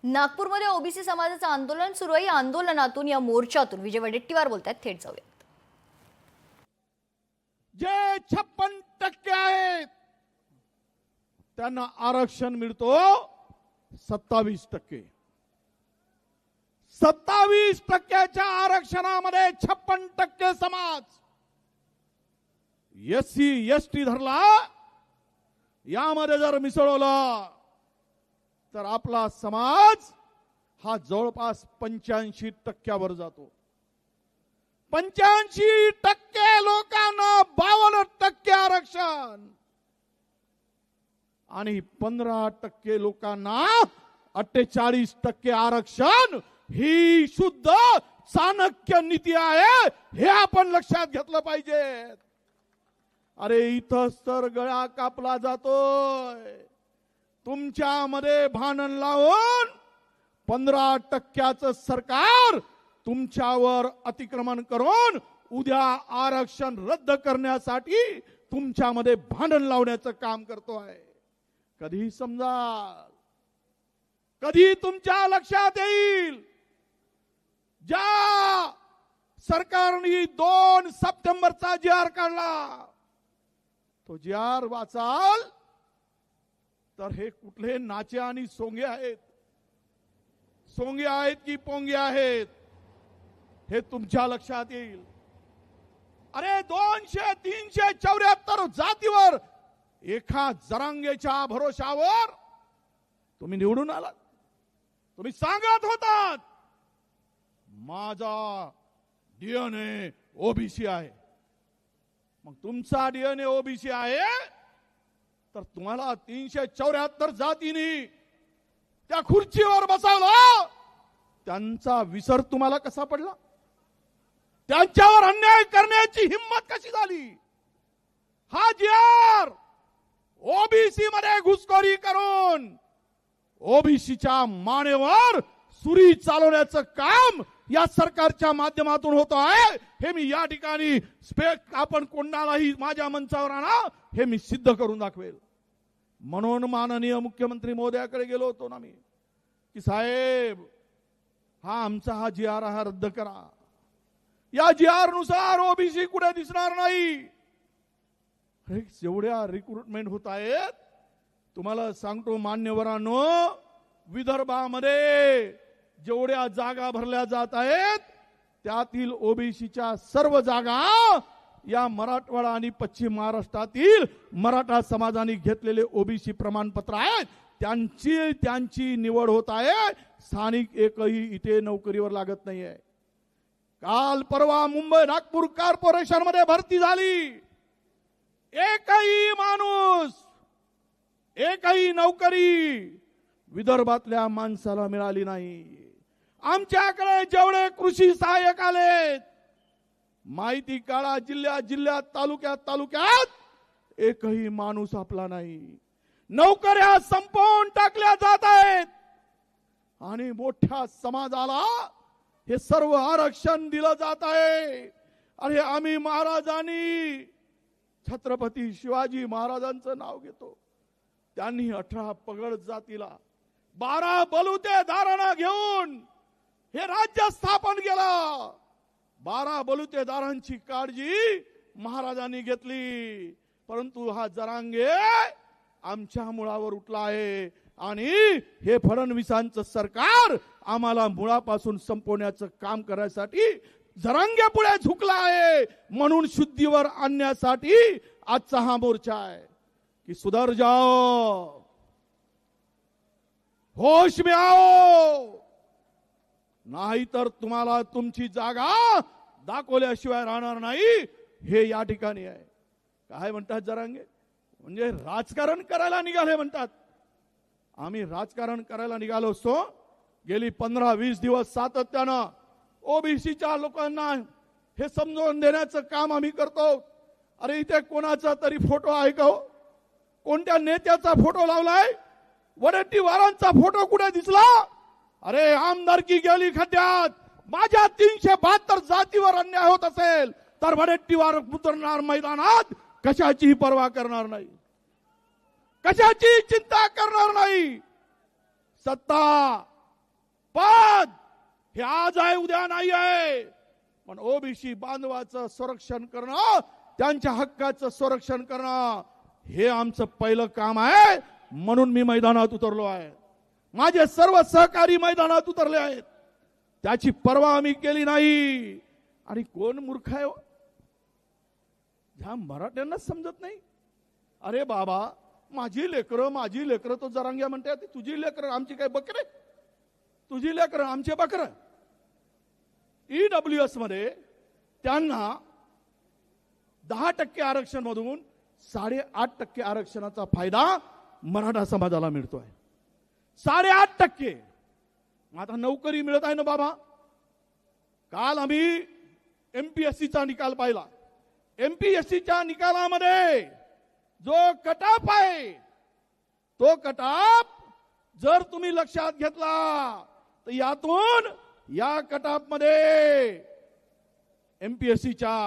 नागपूरमध्ये ओबीसी समाजाचं आंदोलन सुरू आहे. या आंदोलनातून या मोर्चातून विजय वडेट्टीवार बोलतात. थेट जाऊयात. जे 56% आहेत त्यांना आरक्षण मिळतो 27%. 27%च्या आरक्षणामध्ये 56% समाज एससी एसटी धरला, यामध्ये जर मिसळवलं तर आपला समाज हा जवळपास 85% जातो. 85% लोकांना 52% आरक्षण आणि 15% लोकांना 48% आरक्षण ही शुद्ध चाणक्य नीती आहे, हे आपण लक्षात घेतलं पाहिजे. अरे इथंच तर गळा कापला जातोय. तुमच्यामध्ये भांडण लावून 15%चं सरकार तुमच्यावर अतिक्रमण करून उद्या आरक्षण रद्द करण्यासाठी तुमच्यामध्ये भांडण लावण्याचं काम करतो आहे. कधी समजा, कधी तुमच्या लक्षात येईल ज्या सरकारने 2 सप्टेंबरचा जी.आर. काढला, तो जी.आर. वाचाल तर हे कुठले नाचे आणि सोंगे आहेत, सोंगे आहेत की पोंगे आहेत हे तुमच्या लक्षात येईल. अरे 200 374 जातीवर एका जरांगेच्या भरोशावर तुम्ही निवडून आलात. तुम्ही सांगत होतात माझा डीएनए ओबीसी आहे. मग तुमचा डीएनए ओबीसी आहे तर तुम्हाला 374 जातींनी त्या खुर्चीवर बसवलं, त्यांचा विसर तुम्हाला कसा पडला? त्यांच्यावर अन्याय करण्याची हिम्मत कशी झाली? हा जी.आर. ओबीसी मध्ये घुसखोरी करून ओबीसीच्या मानेवर सुरी चालवण्याचं काम या सरकारच्या माध्यमातून होत आहे. हे मी या ठिकाणी आपण कोणालाही माझ्या मंचावर आणा, हे मी सिद्ध करून दाखवेल. म्हणून माननीय मुख्यमंत्री महोदयाकडे गेलो होतो ना मी, की साहेब आमचा जी.आर. रद्द करा. या जी.आर. नुसार ओबीसी कुठे दिसणार नाही. जेवढ्या रिक्रुटमेंट होत आहेत तुम्हाला सांगतो मान्यवरांनो, विदर्भामध्ये जेवढ्या जागा भरल्या जात आहेत त्यातील ओबीसीच्या सर्व जागा या मराठवाडा आणि पश्चिम महाराष्ट्रातील मराठा समाजाने घेतलेले ओबीसी प्रमाणपत्र आहेत, त्यांची निवड होत आहे. स्थानिक एकही इथे नोकरीवर लागत नाहीये. काल परवा मुंबई नागपूर कॉर्पोरेशन मध्ये भरती झाली, एकही माणूस, एकही नोकरी विदर्भातल्या माणसाला मिळाली नाही. आमच्याकडे जेवढे कृषी सहाय्यक आलेत, माहिती काढा, जिल्ह्यात तालुक्यात एकही माणूस आपला नाही. नोकऱ्या संपवून टाकल्या जात आहेत आणि मोठ्या समाजाला हे सर्व आरक्षण दिलं जात आहे. अरे आम्ही महाराजांनी, छत्रपती शिवाजी महाराजांचं नाव घेतो. त्यांनी 18 पगड जातीला 12 बलुते दारांना घेऊन हे राज्य स्थापन केलं. 12 बलुतेदारांची काळजी महाराजांनी घेतली. परंतु हा जरांगे आमच्या मुळावर उठला आहे आणि हे फडणवीसांचं सरकार आम्हाला मुळापासून संपवण्याचं काम करायसाठी जरांगे पुढे झुकला आहे. म्हणून शुद्धीवर आणण्यासाठी आजचा हा मोर्चा आहे की सुधर जाओ, होश में आओ, नाही तर तुम्हाला तुमची जागा दाखवल्याशिवाय राहणार नाही. हे या ठिकाणी आहे. काय म्हणतात जरांगे? म्हणजे राजकारण करायला निघाले म्हणतात. आम्ही राजकारण करायला निघालो असतो. गेली 15-20 दिवस सातत्यानं ओबीसीच्या लोकांना हे समजावून देण्याचं काम आम्ही करतो. अरे इथे कोणाचा तरी फोटो आहे का? कोणत्या नेत्याचा फोटो लावलाय? वडेट्टीवारांचा फोटो कुठे दिसला? अरे आमदारकी गेली खड्ड्यात. माझ्या 372 जातीवर अन्याय होत असेल तर वडेट्टीवार उतरणार मैदानात, कशाची पर्वा करणार नाही, कशाची चिंता करणार नाही. सत्ता पद हे आज आहे उद्या नाही आहे. पण ओबीसी बांधवाचं संरक्षण करणं, त्यांच्या हक्काचं संरक्षण करणं हे आमचं पहिलं काम आहे. म्हणून मी मैदानात उतरलो आहे. माझे सर्व सहकारी मैदानात उतरले आहेत. त्याची पर्वा आम्ही केली नाही. आणि कोण मूर्ख आहे? ह्या मराठ्यांना समजत नाही. अरे बाबा, माझी लेकरं तो जरांग्या म्हणते, तुझी लेकरं आमची काय बकरे? तुझी लेकरं आमचे बकरं. ईडब्ल्यूएस मध्ये त्यांना 10% आरक्षण मधून 8.5% आरक्षणाचा फायदा मराठा समाजाला मिळतोय. 8.5%. आता नोकरी मिळत आहे ना बाबा. काल आम्ही एमपीएससीचा निकाल पाहिला. एमपीएससीच्या निकालामध्ये जो कटाप आहे, तो कटाप जर तुम्ही लक्षात घेतला तर यातून या कटाप मध्ये एमपीएससीच्या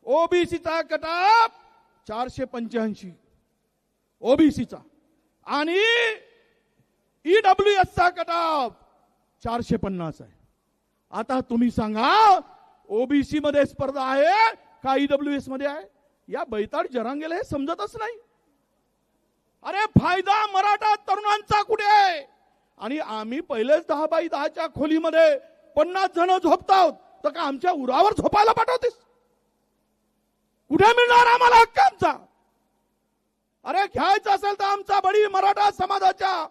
ओबीसीचा कटाप 485 ओबीसीचा आणि ईडब्ल्यूएसचा कटाप 450 आहे. आता तुम्ही सांगा, ओबीसी मध्ये स्पर्धा आहे का ईडब्ल्यूएस मध्ये आहे? या बैताड जरांगेला हे समजतच नाही. अरे फायदा मराठा तरुणांचा कुठे आहे? आणि आम्ही पहिलेच 10x10च्या खोलीमध्ये 50 जण झोपतात, तर का आमच्या उरावर झोपायला पाठवतेस? कुठे मिळणार आम्हाला हक्क आमचा? अरे घ्यायचं असेल तर आमचा बळी मराठा समाजाच्या,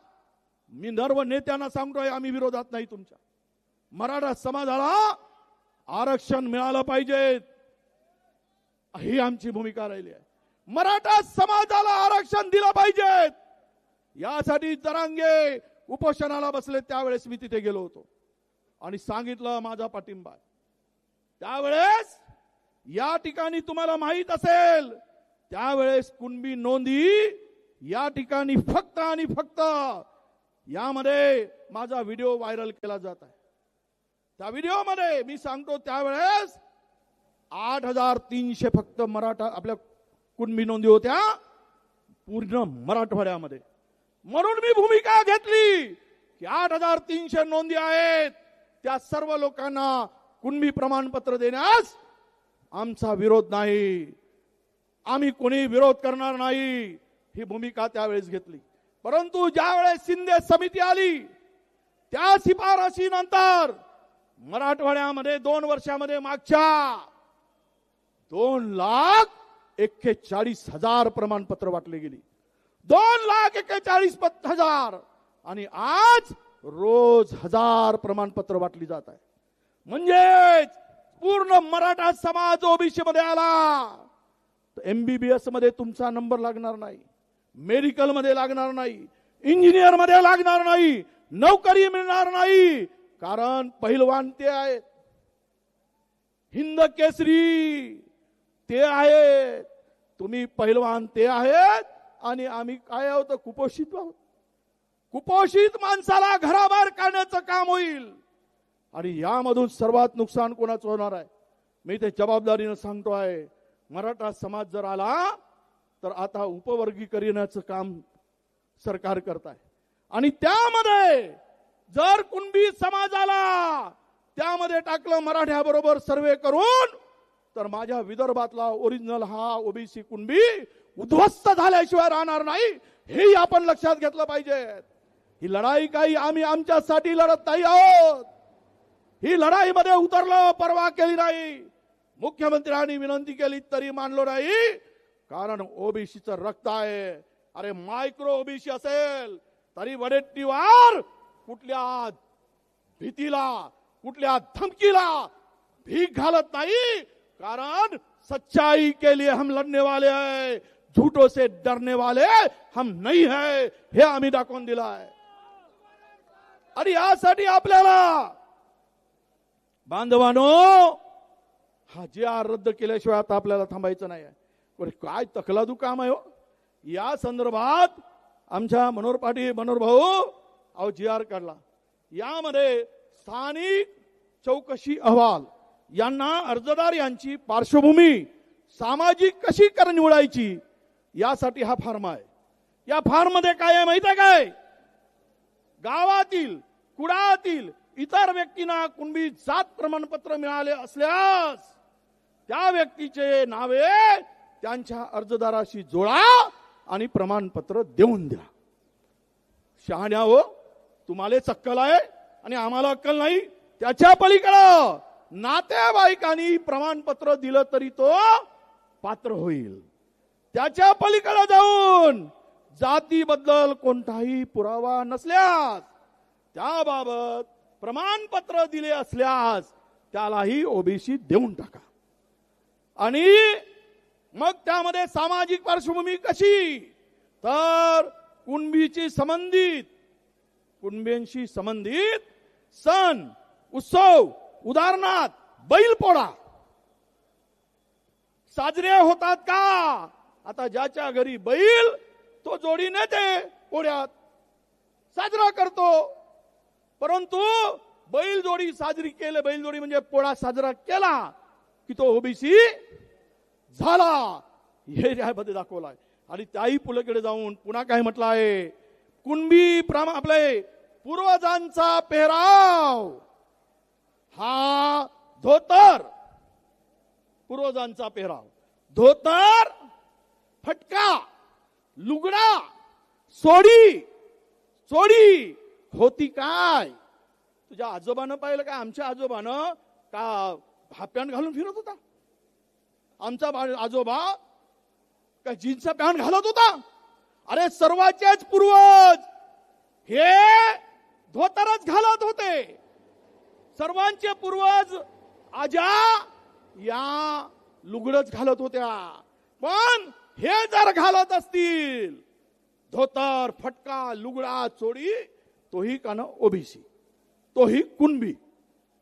मी सर्व नेत्यांना सांगतोय, आम्ही विरोधात नाही तुमच्या. मराठा समाजाला आरक्षण मिळालं पाहिजे, ही आमची भूमिका राहिली आहे. मराठा समाजाला आरक्षण दिलं पाहिजे. यासाठी जरांगे उपोषणाला बसले. त्यावेळेस मी तिथे गेलो होतो आणि सांगितलं माझा पाठिंबा. त्यावेळेस या ठिकाणी तुम्हाला माहित असेल, त्यावेळेस कुणबी नोंदी या ठिकाणी फक्त आणि फक्त यामध्ये माझा व्हिडिओ व्हायरल केला जात आहे. त्या व्हिडिओमध्ये मी सांगतो, त्यावेळेस 8,300 फक्त मराठा आपल्या कुणबी नोंदी होत्या पूर्ण मराठवाड्यामध्ये. म्हणून मी भूमिका घेतली की 8,300 नोंदी आहेत, त्या सर्व लोकांना कुणबी प्रमाणपत्र देण्यास आमचा विरोध नाही, आम्ही कोणी विरोध करणार नाही, ही भूमिका त्यावेळेस घेतली. परंतु ज्यावेळेस शिंदे समिती आली, त्या शिफारशीनंतर मराठवाड्यामध्ये 2 वर्षामध्ये मागच्या 2,41,000 प्रमाणपत्र वाटले गेली. 2,41,000 आणि आज रोज 1000 प्रमाणपत्र वाटली जात आहे. म्हणजेच पूर्ण मराठा समाज ओबीसी मध्ये आला तर एमबीबीएस मध्ये तुमचा नंबर लागणार नाही, मेडिकल मध्ये लागणार नाही, इंजिनियर मध्ये लागणार नाही, नोकरी मिळणार नाही. कारण पहिलवान ते आहेत, हिंद केसरी ते आहेत, तुम्ही पहिलवान ते आहेत आणि आम्ही काय आहोत? कुपोषित आहोत. कुपोषित माणसाला घराबाहेर काढण्याचं काम होईल आणि यामधून सर्वात नुकसान कोणाचं होणार आहे? मी ते जबाबदारीने सांगतो आहे. मराठा समाज जर आला तर आता उपवर्गीकरणाचं काम सरकार करत आहे आणि त्यामध्ये जर कुणबी समाजाला त्यामध्ये टाकलं मराठ्याबरोबर सर्वे करून, तर माझ्या विदर्भातला ओरिजिनल हा ओबीसी कुणबी उद्ध्वस्त झाल्याशिवाय राहणार नाही, हे आपण लक्षात घेतलं पाहिजे. ही लढाई काही आम्ही आमच्यासाठी लढत नाही आहोत. ही लढाईमध्ये उतरलो, परवा केली नाही. मुख्यमंत्र्यांनी विनंती केली तरी मानलो नाही, कारण ओबीसीचं रक्त आहे. अरे मायक्रो ओबीसी असेल तरी वडेट्टीवार कुठल्या भीतीला, कुठल्या धमकीला भीक घालत नाही, कारण सच्चाई के लिए हम लड़ने वाले हैं, झूठों से डरने वाले हम नहीं है, हे आम्ही दाखवून दिलं आहे. आणि यासाठी आपल्याला बांधवानो, हा GR रद्द केल्याशिवाय आता आपल्याला थांबायचं नाही आहे. काय तकलादू काम आहे हो. या संदर्भात आमच्या मनोहर पाटील, मनोहर भाऊ GR काढला. यामध्ये स्थानिक चौकशी अहवाल यांना अर्जदार यांची पार्श्वभूमी सामाजिक कशी निवडायची यासाठी हा फॉर्म आहे. या फॉर्म मध्ये काय आहे माहिती आहे काय? गावातील कुळातील इतर व्यक्तींना कुणबी जात प्रमाणपत्र मिळाले असल्यास त्या व्यक्तीचे नावे त्यांच्या अर्जदाराशी जोडा आणि प्रमाणपत्र देऊन द्या. शहाण्या हो, तुम्हाला अक्कल आहे आणि आम्हाला अक्कल नाही. त्याच्या पलीकडं नातेवाईकांनी प्रमाणपत्र दिलं तरी तो पात्र होईल. त्याच्या पलीकडे जाऊन जातीबद्दल कोणताही पुरावा नसल्यास त्याबाबत प्रमाणपत्र दिले असल्यास त्यालाही ओबीसी देऊन टाका. आणि मग त्यामध्ये सामाजिक पार्श्वभूमी कशी, तर कुणबींशी संबंधित सण उत्सव, उदाहरणार्थ बैलपोळा साजरे होतात का? आता ज्याच्या घरी बैल तो जोडीने ते पोळ्यात साजरा करतो. परंतु बैलजोडी साजरी केले, बैलजोडी म्हणजे पोळा साजरा केला की तो ओबीसी झाला, हे न्यायामध्ये दाखवलाय. आणि त्याही पुढे जाऊन पुन्हा काय म्हटलं आहे, कुणबी आपले पूर्वजांचा पेहराव हा धोतर, पूर्वजांचा पेहराव धोतर, फटका, लुगडा, सोडी होती काय? तुझ्या आजोबानं पाहिलं काय? आमच्या आजोबानं का हा पॅन्ट घालून फिरत होता? आमचा आजोबा काय जीन्सचा पॅन्ट घालत होता? अरे सर्वांचेच पूर्वज हे धोतरच घालत होते. सर्वांचे पूर्वज आजा या लुगडच घालत होत्या. पण हे जर घालत असतील धोतर, फटका, लुगडा, चोडी, तोही कान ओबीसी, तोही कुणबी,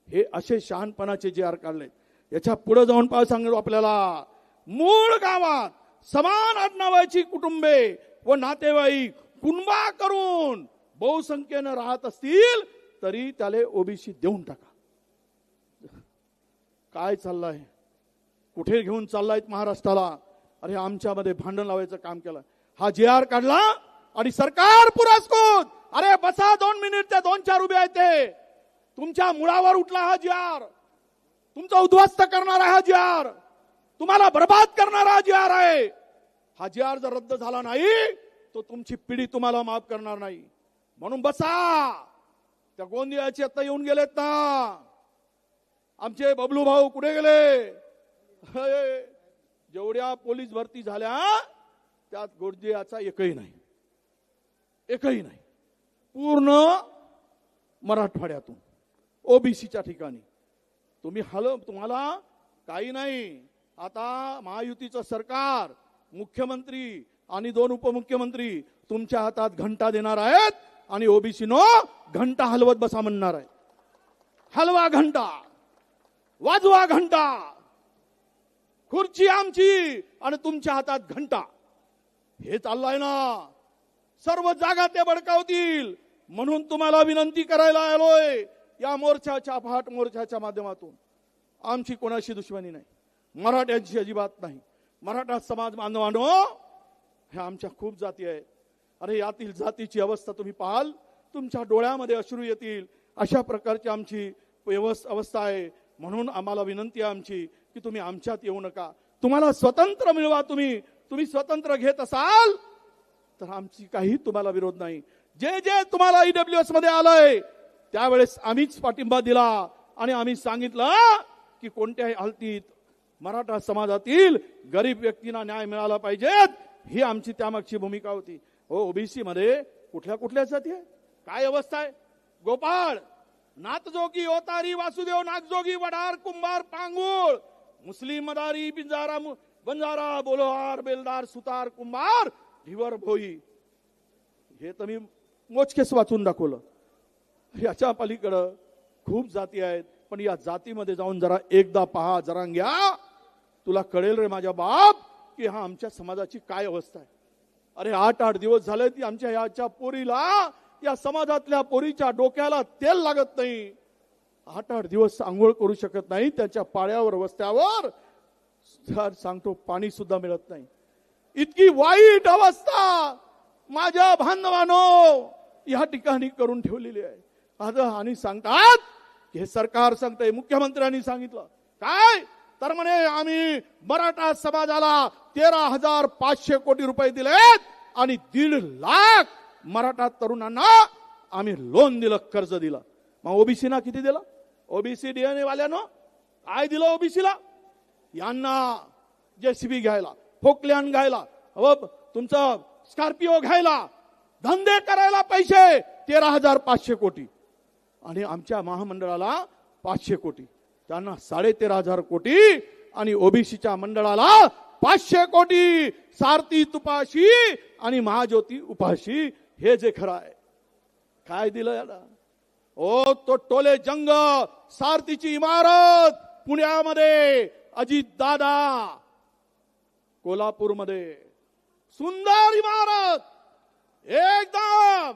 हे असे शहाणपणाचे जे आर काढले. याच्या पुढे जाऊन पाय सांगतो आपल्याला, मूळ गावात समान आडनावाची कुटुंबे व नातेवाईक कुणबा करून बहुसंख्येनं राहत असतील तरी त्याला ओबीसी देऊन टाका. काय चाललंय, कुठे घेऊन चाललाय महाराष्ट्राला? अरे आमच्यामध्ये भांडण लावायचं काम केलं. हा जे आर काढला आणि सरकार पुरस्कृत, अरे बसा 2 मिनिट, त्या 2-4 उभे आहेत ते तुमच्या मुळावर उठला हा जे आर, तुमचा उद्ध्वस्त करणारा हा जे आर, तुम्हाला बर्बाद करणारा हा जे आर आहे. हा जे आर जर रद्द झाला नाही तो तुमची पिढी तुम्हाला माफ करणार नाही. म्हणून बसा. त्या गोंदियाचे आता येऊन गेलेत ना आमचे बबलू भाऊ, कुठे गेले? जेवढ्या पोलीस भरती झाल्या त्यात गोंदियाचा एकही नाही. पूर्ण मराठवाड्यातून ओबीसीच्या ठिकाणी तुम्हाला काही नाही. आता महायुतीचं सरकार, मुख्यमंत्री आणि 2 उपमुख्यमंत्री तुमच्या हातात घंटा देणार आहेत आणि ओबीसीनो घंटा हलवत बसा म्हणणार आहे. हलवा घंटा, वाजवा घंटा, खुर्ची आमची आणि तुमच्या हातात घंटा, हे चाललंय ना. सर्व जागा ते बळकावतील. म्हणून तुम्हाला विनंती करायला आलोय या मोर्चाच्या, फाट मोर्चाच्या माध्यमातून. आमची कोणाशी दुश्मनी नाही, मराठ्यांची अजिबात नाही. मराठा समाज बांधवांनो, हे आमच्या खूप जाती आहेत. अरे यातील जातीची अवस्था तुम्ही पाहाल, तुमच्या डोळ्यामध्ये अश्रू येतील. अशा प्रकारची आमची अवस्था आहे. म्हणून आम्हाला विनंती आहे आमची की तुम्ही आमच्यात येऊ नका. तुम्हाला स्वतंत्र मिळवा. तुम्ही स्वतंत्र घेत असाल तर आमची काही तुम्हाला विरोध नाही. जे तुम्हाला ईडब्ल्यूएस मध्ये आलंय त्यावेळेस आम्हीच पाठिंबा दिला आणि आम्ही सांगितलं की कोणत्याही हालतीत मराठा समाजातील गरीब व्यक्तींना न्याय मिळाला पाहिजे, ही आमची त्यामागची भूमिका होती. ओबीसी मध्ये कुठल्या जाती आहे, काय अवस्था आहे? गोपाळ, नाथजोगी, ओतारी, वासुदेव, नागजोगी, वडार, कुंभार, पांगुळ, मुस्लिम, मदारी, बंजारा, बोलोहार, बेलदार, सुतार, कुंभार, ढिवर, भोई, हे तर मी मोजकेच वाचून दाखवलं. याच्या पलीकडं खूप जाती आहेत. पण या जातीमध्ये जाऊन जरा एकदा पहा, जरा घ्या, तुला कळेल रे माझ्या बाप की हा आमच्या समाजाची काय अवस्था आहे. अरे 8 दिवस झाले ती आमच्या याच्या पोरीला, या समाजातल्या पोरीच्या डोक्याला तेल लागत नाही. 8 दिवस आंघोळ करू शकत नाही. त्याच्या पाळ्यावर, वस्त्यावर सांगतो पाणी सुद्धा मिळत नाही. इतकी वाईट अवस्था माझ्या बांधवांनो या ठिकाणी करून ठेवलेली आहे. आणि सांगतात की हे सरकार सांगतंय, मुख्यमंत्र्यांनी सांगितलं काय, तर म्हणे आम्ही मराठा समाजाला 13,500 कोटी रुपये दिलेत आणि 1.5 लाख मराठा तरुणांना आम्ही लोन दिलं, कर्ज दिलं. मग ओबीसीना किती दिलं? ओबीसी डीएनए वाल्यानं काय दिलं ओबीसीला? यांना जेसीबी घ्यायला, फोकलॅन घ्यायला, तुमचं स्कॉर्पिओ घ्यायला, धंदे करायला पैसे 13,500 कोटी आणि आमच्या महामंडळाला 500 कोटी, त्यांना 13,500 कोटी आणि ओबीसीच्या मंडळाला 500 कोटी. सारथी तुपाशी आणि महाज्योती उपाशी. हे जे खरं आहे, काय दिलं याला? ओ तो टोले जंग सारथीची इमारत पुण्यामध्ये, अजित दादा कोल्हापूरमध्ये सुंदर इमारत, एकदम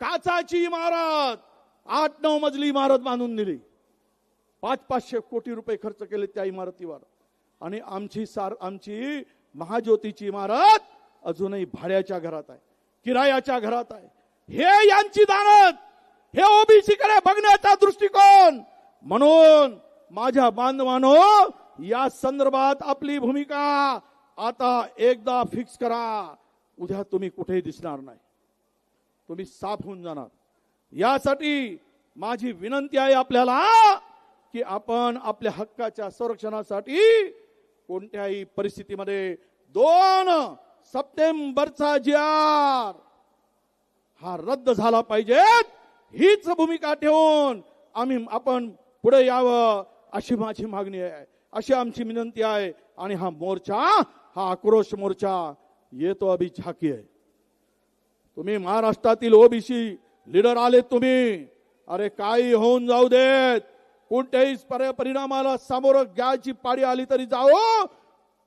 काचाची इमारत, 8-9 मजली इमारत बांधून दिली. 500 कोटी रुपये खर्च केले त्या इमारतीवर. आणि आमची महाज्योतीची इमारत अजूनही भाड्याच्या घरात आहे, किरायाच्या घरात आहे. हे यांची दानत, हे ओबीसी कडे बघण्याचा दृष्टिकोन. म्हणून माझ्या बांधवांनो, या संदर्भात आपली भूमिका आता एकदा फिक्स करा. उद्या तुम्ही कुठेही दिसणार नाही, तुम्ही साफ होऊन जाणार. यासाठी माझी विनंती आहे आपल्याला की आपण आपल्या हक्काच्या संरक्षणासाठी कोणत्याही परिस्थितीमध्ये 2 सप्टेंबरचा GR हा रद्द झाला पाहिजे. हीच भूमिका ठेवून आपण पुढे यावं अशी माझी मागणी आहे, अशी आमची विनंती आहे. आणि हा मोर्चा, हा आक्रोश मोर्चा येतो अभी झाकी आहे. तुम्ही महाराष्ट्रातील ओबीसी लीडर आले तुम्ही, अरे काही होऊन जाऊ देत, कोणत्याही परिणामाला सामोरं घ्यायची पाळी आली तरी जाओ,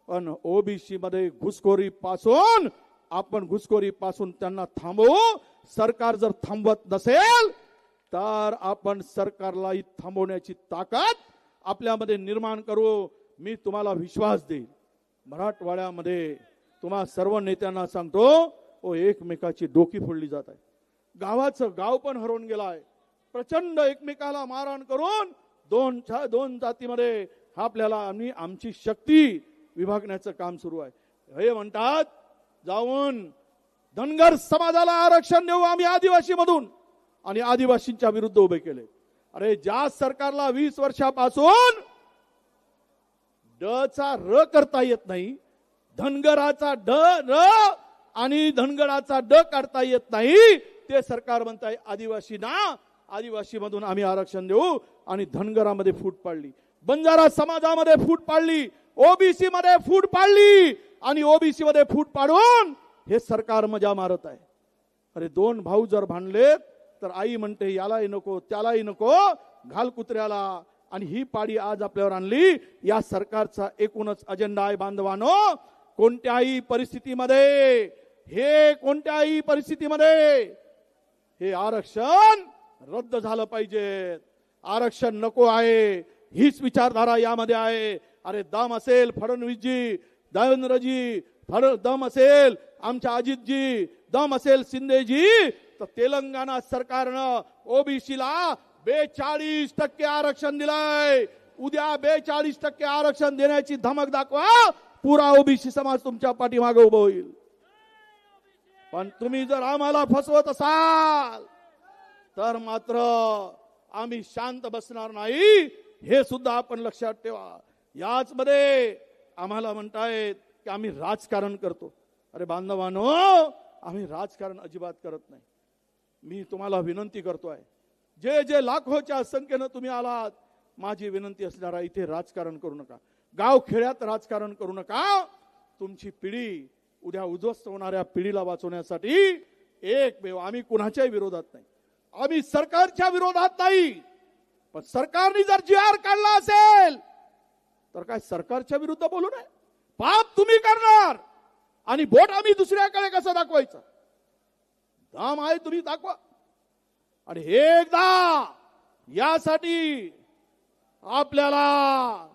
पण ओबीसी मध्ये घुसखोरी पासून त्यांना थांबवू. सरकार जर थांबवत नसेल तर आपण सरकारलाही थांबवण्याची ताकद आपल्यामध्ये निर्माण करू. मी तुम्हाला विश्वास देईन. मराठवाड्यामध्ये तुम्हा सर्व नेत्यांना सांगतो, एकमेकाची डोकी फोडली जात आहे. गावाचं गाव पण हरवून गेला आहे. प्रचंड एकमेकाला मारहाण करून दोन जातीमध्ये आपल्याला आमची शक्ती विभागण्याचं काम सुरू आहे. हे म्हणतात जाऊन धनगर समाजाला आरक्षण देऊ आम्ही आदिवासी मधून, आणि आदिवासींच्या विरुद्ध उभे केले. अरे ज्या सरकारला 20 वर्षापासून ड चा र करता येत नाही, धनगराचा ड र आणि धनगराचा ड काढता येत नाही, ते सरकार म्हणताय आदिवासी मधून आम्ही आरक्षण देऊ. आणि धनगरामध्ये फूट पाडली, बंजारा समाजामध्ये फूट पाडली, ओबीसी मध्ये फूट पाडली, आणि ओबीसी मध्ये फूट पाडून हे सरकार मजा मारत आहे. अरे 2 भाऊ जर भांडले तर आई म्हणते यालाही नको त्यालाही नको, घाल कुत्र्याला. आणि ही पाडी आज आपल्यावर आणली. या सरकारचा एकूणच अजेंडा आहे बांधवांनो, कोणत्याही परिस्थितीमध्ये हे आरक्षण रद्द झालं पाहिजे. आरक्षण नको आहे हीच विचारधारा यामध्ये आहे. अरे दम असेल फडणवीसजी, देवेंद्रजी, दम असेल आमच्या अजितजी, दम असेल शिंदेजी, तर तेलंगणा सरकारनं ओबीसीला 42% आरक्षण दिलंय. उद्या 42% आरक्षण देण्याची धमक दाखवा, पुरा ओबीसी समाज तुमच्या पाठीमागे उभं होईल. पण तुम्ही जर आम्हाला फसवत असाल तर मात्र आम्ही शांत बसणार नाही, हे सुद्धा आपण लक्षात ठेवा. याच मध्ये आम्हाला म्हणतायत की आम्ही राजकारण करतो. अरे बांधवांनो, आम्ही राजकारण अजिबात करत नाही. मी तुम्हाला विनंती करतोय, जे लाखोच्या संख्येनं तुम्ही आलात, माझी विनंती असणार आहे, इथे राजकारण करू नका, गाव खेड्यात राजकारण करू नका. तुमची पिढी, उद्या उद्ध्वस्त होणाऱ्या पिढीला वाचवण्यासाठी आम्ही कुणाच्याही विरोधात नाही, आम्ही सरकारच्या विरोधात नाही. पण सरकारने जर GR काढला असेल तर काय सरकारच्या विरुद्ध बोलू नये. पाप तुम्ही करणार आणि बोट आम्ही दुसऱ्याकडे कसं दाखवायचं, दाम आहे तुम्ही दाखवा. आणि एकदा यासाठी आपल्याला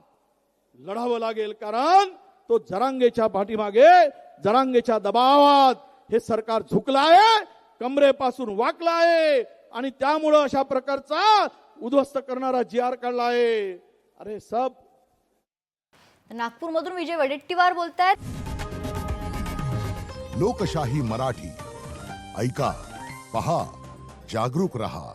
लढावं लागेल, कारण तो जरांगेच्या पाठीमागे, जरांगेच्या दबावात हे सरकार झुकलाय, कमरेपासून वाकलाय. आणि त्यामुळं अशा प्रकारचा उद्ध्वस्त करणारा जी आर काढला आहे. अरे सब नागपूरमधून विजय वडेट्टीवार बोलतायत. लोकशाही मराठी ऐका, पहा, जागरूक रहा.